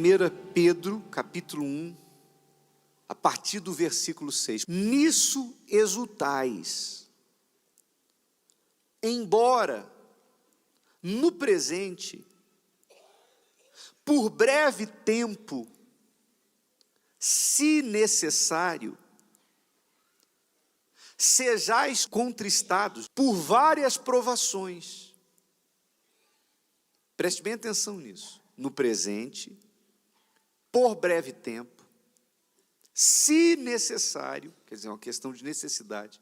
1 Pedro, capítulo 1, a partir do versículo 6. Nisso exultais, embora no presente, por breve tempo, se necessário, sejais contristados por várias provações. Preste bem atenção nisso. No presente, por breve tempo, se necessário, quer dizer, uma questão de necessidade,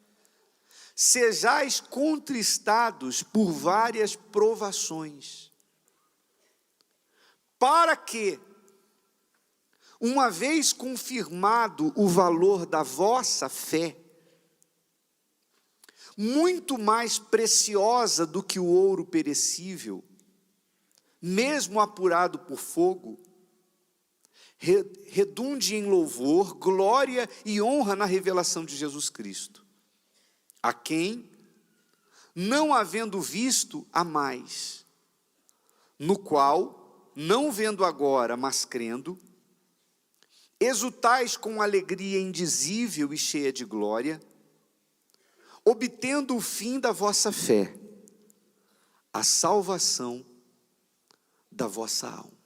sejais contristados por várias provações, para que, uma vez confirmado o valor da vossa fé, muito mais preciosa do que o ouro perecível, mesmo apurado por fogo, redunde em louvor, glória e honra na revelação de Jesus Cristo, a quem, não havendo visto, amais, no qual, não vendo agora, mas crendo, exultais com alegria indizível e cheia de glória, obtendo o fim da vossa fé, a salvação da vossa alma.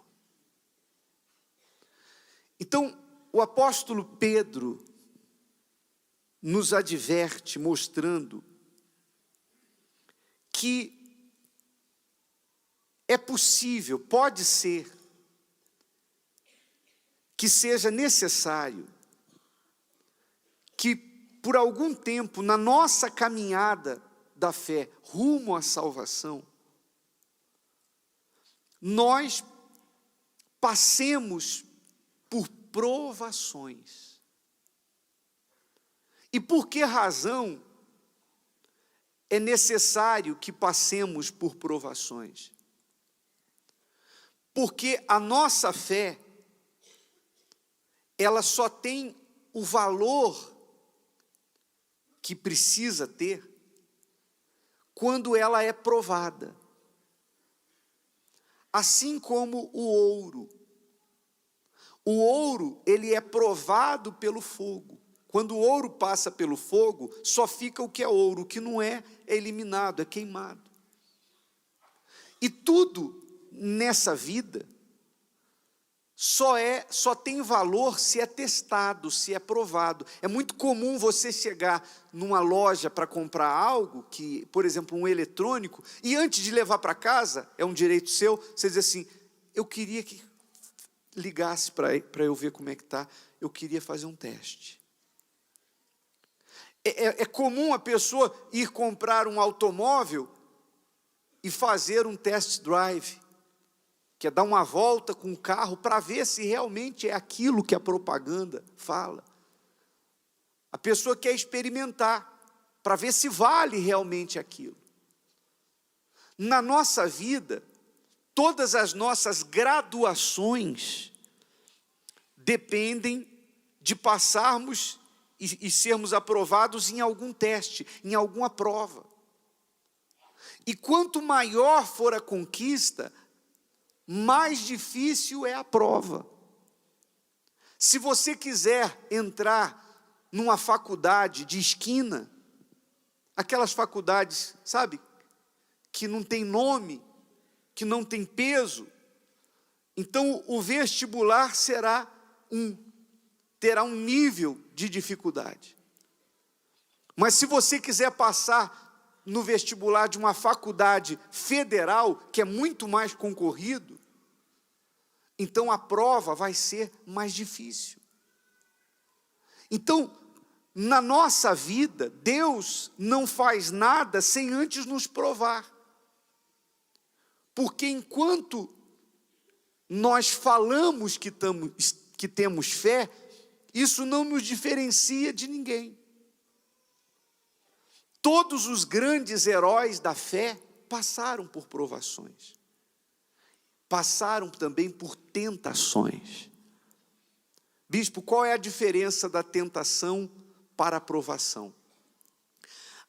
Então, o apóstolo Pedro nos adverte, mostrando que é possível, pode ser, que seja necessário que por algum tempo na nossa caminhada da fé rumo à salvação, nós passemos por provações. E por que razão é necessário que passemos por provações? Porque a nossa fé, ela só tem o valor que precisa ter quando ela é provada. Assim como o ouro. O ouro, ele é provado pelo fogo. Quando o ouro passa pelo fogo, só fica o que é ouro, o que não é eliminado, é queimado. E tudo nessa vida só tem valor se é testado, se é provado. É muito comum você chegar numa loja para comprar algo, que, por exemplo, um eletrônico, e antes de levar para casa, é um direito seu, você diz assim, eu queria que ligasse para eu ver como é que está, eu queria fazer um teste. É comum a pessoa ir comprar um automóvel e fazer um test drive, que é dar uma volta com o carro para ver se realmente é aquilo que a propaganda fala. A pessoa quer experimentar, para ver se vale realmente aquilo. Na nossa vida, todas as nossas graduações dependem de passarmos e sermos aprovados em algum teste, em alguma prova. E quanto maior for a conquista, mais difícil é a prova. Se você quiser entrar numa faculdade de esquina, aquelas faculdades, sabe, que não tem nome, que não tem peso, então o vestibular terá um nível de dificuldade. Mas se você quiser passar no vestibular de uma faculdade federal, que é muito mais concorrido, então a prova vai ser mais difícil. Então, na nossa vida, Deus não faz nada sem antes nos provar. Porque enquanto nós falamos que temos fé, isso não nos diferencia de ninguém. Todos os grandes heróis da fé passaram por provações. Passaram também por tentações. Bispo, qual é a diferença da tentação para a provação?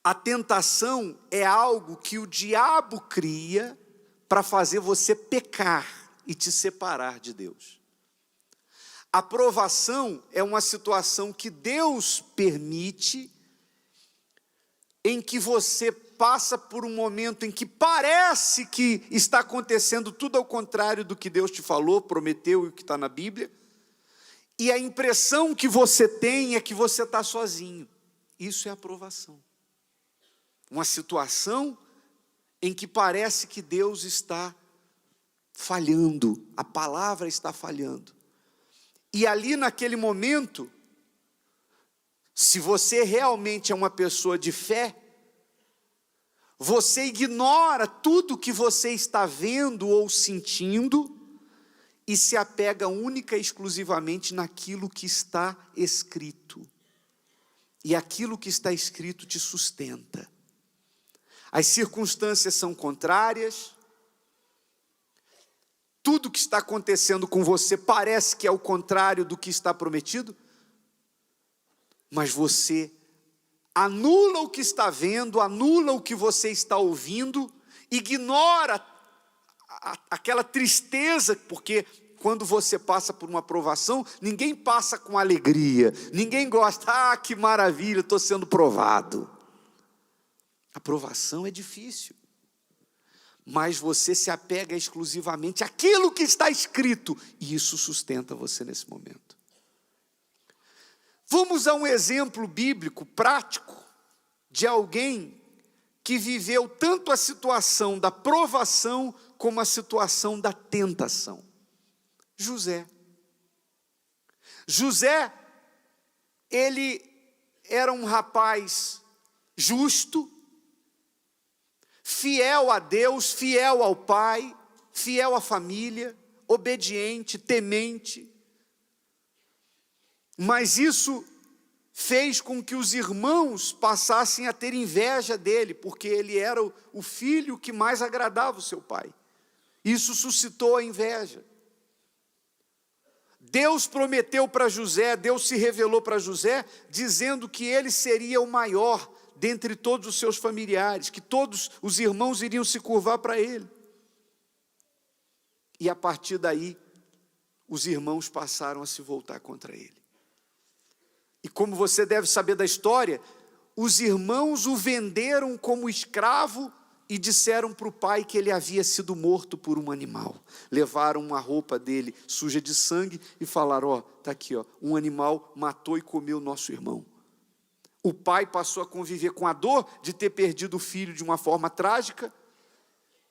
A tentação é algo que o diabo cria para fazer você pecar e te separar de Deus. A provação é uma situação que Deus permite, em que você passa por um momento em que parece que está acontecendo tudo ao contrário do que Deus te falou, prometeu e o que está na Bíblia, e a impressão que você tem é que você está sozinho. Isso é a provação. Uma situação em que parece que Deus está falhando, a palavra está falhando. E ali naquele momento, se você realmente é uma pessoa de fé, você ignora tudo que você está vendo ou sentindo e se apega única e exclusivamente naquilo que está escrito. E aquilo que está escrito te sustenta. As circunstâncias são contrárias, tudo que está acontecendo com você parece que é o contrário do que está prometido, mas você anula o que está vendo, anula o que você está ouvindo, ignora aquela tristeza, porque quando você passa por uma provação, ninguém passa com alegria, ninguém gosta, que maravilha, estou sendo provado. A provação é difícil, mas você se apega exclusivamente àquilo que está escrito, e isso sustenta você nesse momento. Vamos a um exemplo bíblico, prático, de alguém que viveu tanto a situação da provação, como a situação da tentação. José. José, ele era um rapaz justo, fiel a Deus, fiel ao pai, fiel à família, obediente, temente. Mas isso fez com que os irmãos passassem a ter inveja dele, porque ele era o filho que mais agradava o seu pai. Isso suscitou a inveja. Deus prometeu para José, Deus se revelou para José, dizendo que ele seria o maior dentre todos os seus familiares, que todos os irmãos iriam se curvar para ele. E a partir daí, os irmãos passaram a se voltar contra ele. E como você deve saber da história, os irmãos o venderam como escravo e disseram para o pai que ele havia sido morto por um animal. Levaram uma roupa dele suja de sangue e falaram, está aqui, um animal matou e comeu nosso irmão. O pai passou a conviver com a dor de ter perdido o filho de uma forma trágica,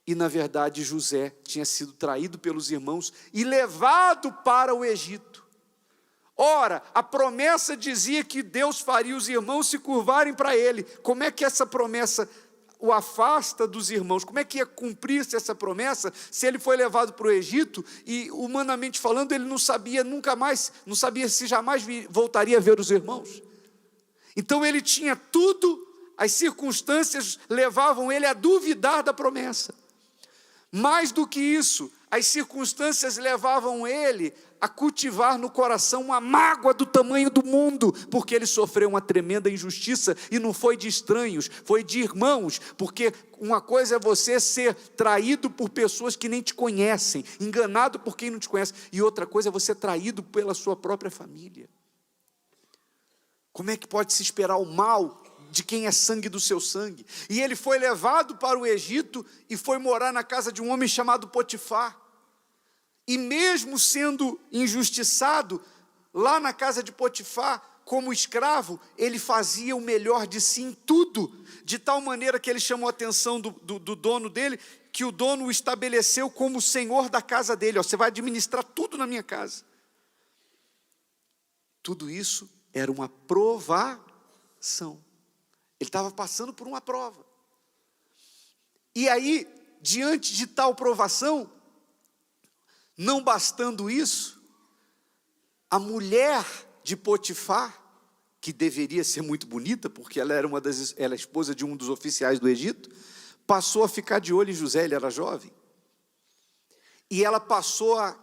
e na verdade José tinha sido traído pelos irmãos e levado para o Egito. Ora, a promessa dizia que Deus faria os irmãos se curvarem para ele. Como é que essa promessa o afasta dos irmãos? Como é que ia cumprir-se essa promessa se ele foi levado para o Egito e, humanamente falando, ele não sabia nunca mais, não sabia se jamais voltaria a ver os irmãos? Então ele tinha tudo, as circunstâncias levavam ele a duvidar da promessa. Mais do que isso, as circunstâncias levavam ele a cultivar no coração uma mágoa do tamanho do mundo, porque ele sofreu uma tremenda injustiça, e não foi de estranhos, foi de irmãos, porque uma coisa é você ser traído por pessoas que nem te conhecem, enganado por quem não te conhece, e outra coisa é você traído pela sua própria família. Como é que pode se esperar o mal de quem é sangue do seu sangue? E ele foi levado para o Egito e foi morar na casa de um homem chamado Potifar. E mesmo sendo injustiçado, lá na casa de Potifar, como escravo, ele fazia o melhor de si em tudo, de tal maneira que ele chamou a atenção do dono dele, que o dono o estabeleceu como senhor da casa dele. Você vai administrar tudo na minha casa. Tudo isso era uma provação. Ele estava passando por uma prova. E aí, diante de tal provação, não bastando isso, a mulher de Potifar, que deveria ser muito bonita, porque ela era ela é esposa de um dos oficiais do Egito, passou a ficar de olho em José, ele era jovem. E ela passou a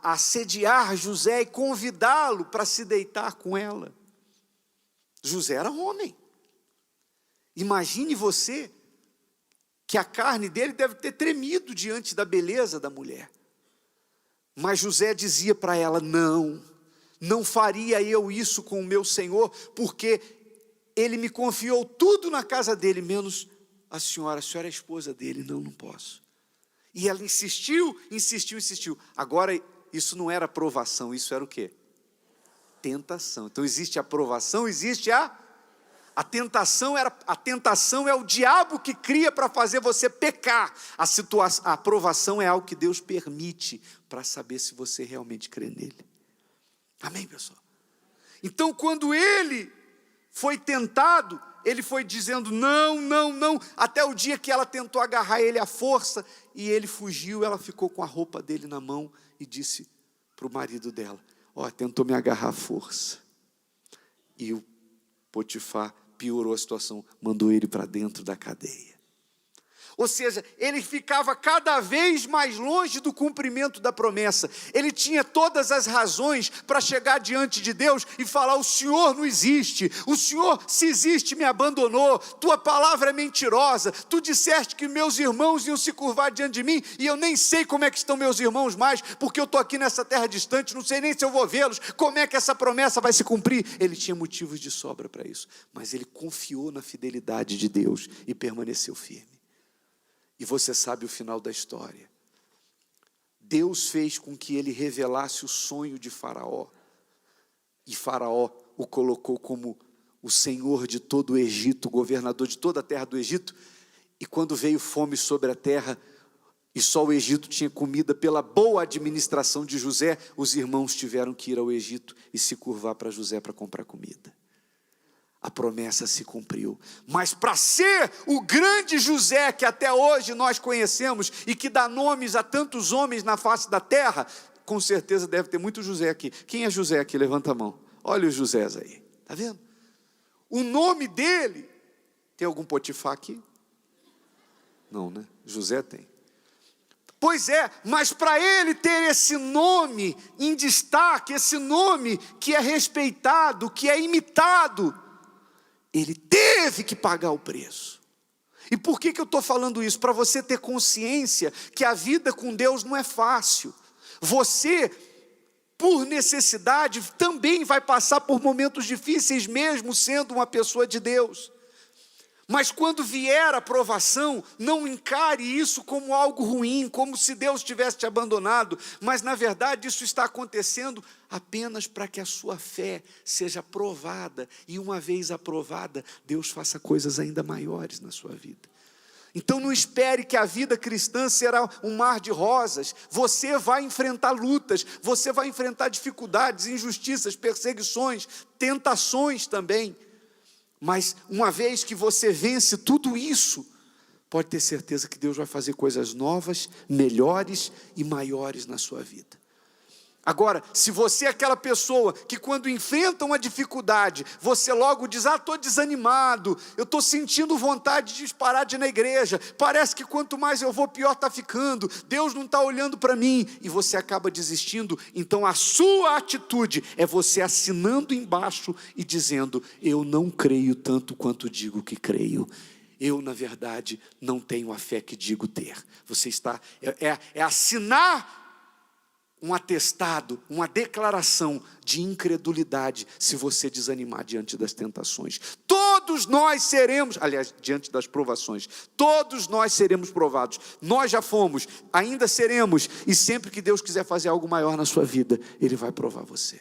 assediar José e convidá-lo para se deitar com ela. José era homem. Imagine você que a carne dele deve ter tremido diante da beleza da mulher. Mas José dizia para ela: não faria eu isso com o meu senhor, porque ele me confiou tudo na casa dele, menos a senhora é a esposa dele. Não posso. E ela insistiu. Agora, isso não era provação, isso era o quê? Tentação. Então existe a provação, existe a tentação. A tentação é o diabo que cria para fazer você pecar. A aprovação é algo que Deus permite para saber se você realmente crê nele. Amém, pessoal? Então, quando ele foi tentado, ele foi dizendo não, até o dia que ela tentou agarrar ele à força, e ele fugiu. Ela ficou com a roupa dele na mão e disse para o marido dela: tentou me agarrar à força. E o Potifar piorou a situação, mandou ele para dentro da cadeia. Ou seja, ele ficava cada vez mais longe do cumprimento da promessa. Ele tinha todas as razões para chegar diante de Deus e falar: o Senhor não existe, o Senhor, se existe, me abandonou, tua palavra é mentirosa, tu disseste que meus irmãos iam se curvar diante de mim, e eu nem sei como é que estão meus irmãos mais, porque eu estou aqui nessa terra distante, não sei nem se eu vou vê-los, como é que essa promessa vai se cumprir? Ele tinha motivos de sobra para isso, mas ele confiou na fidelidade de Deus e permaneceu firme. E você sabe o final da história. Deus fez com que ele revelasse o sonho de Faraó. E Faraó o colocou como o senhor de todo o Egito, governador de toda a terra do Egito. E quando veio fome sobre a terra, e só o Egito tinha comida, pela boa administração de José, os irmãos tiveram que ir ao Egito e se curvar para José para comprar comida. A promessa se cumpriu, mas para ser o grande José que até hoje nós conhecemos e que dá nomes a tantos homens na face da terra, com certeza deve ter muito José aqui. Quem é José aqui? Levanta a mão. Olha os Josés aí, está vendo? O nome dele, tem algum Potifar aqui? Não, né? José tem. Pois é, mas para ele ter esse nome em destaque, esse nome que é respeitado, que é imitado, ele teve que pagar o preço. E por que eu estou falando isso? Para você ter consciência que a vida com Deus não é fácil. Você, por necessidade, também vai passar por momentos difíceis, mesmo sendo uma pessoa de Deus. Mas quando vier a provação, não encare isso como algo ruim, como se Deus tivesse te abandonado, mas na verdade isso está acontecendo apenas para que a sua fé seja provada, e uma vez aprovada, Deus faça coisas ainda maiores na sua vida. Então não espere que a vida cristã será um mar de rosas. Você vai enfrentar lutas, você vai enfrentar dificuldades, injustiças, perseguições, tentações também. Mas uma vez que você vence tudo isso, pode ter certeza que Deus vai fazer coisas novas, melhores e maiores na sua vida. Agora, se você é aquela pessoa que quando enfrenta uma dificuldade, você logo diz: estou desanimado, eu estou sentindo vontade de parar de ir na igreja, parece que quanto mais eu vou, pior está ficando, Deus não está olhando para mim, e você acaba desistindo, então a sua atitude é você assinando embaixo e dizendo: eu não creio tanto quanto digo que creio. Eu, na verdade, não tenho a fé que digo ter. Você está, assinar um atestado, uma declaração de incredulidade, se você desanimar diante das tentações. Todos nós seremos, aliás, diante das provações, todos nós seremos provados. Nós já fomos, ainda seremos, e sempre que Deus quiser fazer algo maior na sua vida, Ele vai provar você.